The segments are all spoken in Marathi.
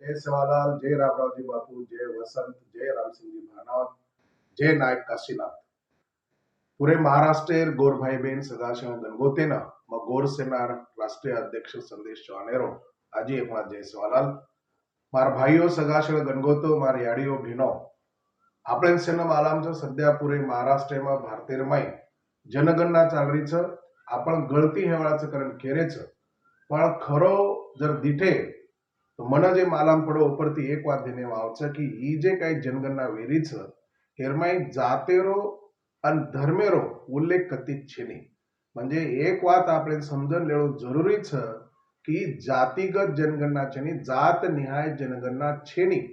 जय सेवालाल, जय रामरावजी बापू, जय वसंत, जय रामसिंह जी भानवत, जय नायक काशीनाथ. पुरे महाराष्ट्रेर गोर भाई बहन सदाशिव गणगोतेन मग गोर सेनार राष्ट्रीय अध्यक्ष संदेश चौहानेरो आज एक बार जय सेवालाल. मार भाईओ सगाशळ गणगोतो मार याडीओ भीनो आपण सेना मालामचं सध्या पुरे महाराष्ट्रमा भारतेरमाय जनगणना चालरी छ. आपण गळती हेवाळाचं कारण केरेच पण खरो जर दिठे तो मन जे मालाम पडो उपरती एक વાત देने आवच की ही जे काही जनगणना वेरी छ हेरमाय जातेरो आणि धर्मेरो उल्लेख कथित છે નહીં. म्हणजे एक વાત આપણે સમજણ લેવું જરૂરી છે कि जातिगत जनगणना છે નહીં, जात निहाय जनगणना છે નહીં.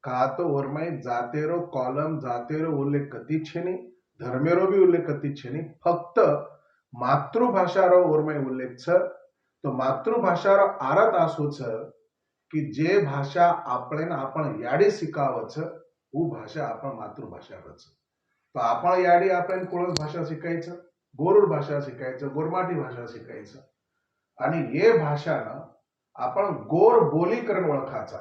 का तो ओरमाय जातेरो कॉलम जातेरो उल्लेख कथित છે નહીં, धर्मेरो भी उल्लेख कथित છે નહીં, फक्त मातृभाषारो ओरमाय उल्लेख छ. तो मातृभाषारो आरत आसो छ कि जे भाषा आपण याडी शिकाव छ वो भाषा आपण मातृभाषा छ. तो आपण याडी आपण कोणच भाषा शिकायचं, गोरुड भाषा शिकायचं, गोरमाटी भाषा शिकायचं आणि ये भाषानं आपण गोर बोली करण ओळखाचा.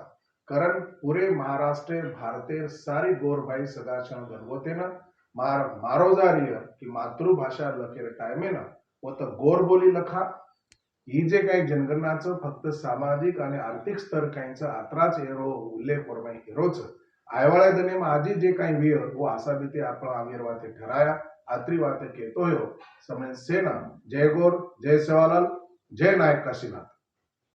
कारण पुरे महाराष्ट्र भारते सारी गोरबाई सदाशिव गणगोतेनं मारो जारीय की मातृभाषा लखेर टायमेनं व तर गोर बोली लखा. ही जे काही जनगणनाचं फक्त सामाजिक आणि आर्थिक स्तर काहींचा आत्राच एरो उल्लेख वरमाई हेरोच आयवाळ्या दने आजी जे काही विय वो आशा भी आपण आमिर वाते ठराया आत्री वाते कहतो हो समय सेना. जय गोर, जय सेवालाल, जय नायक काशीनाथ.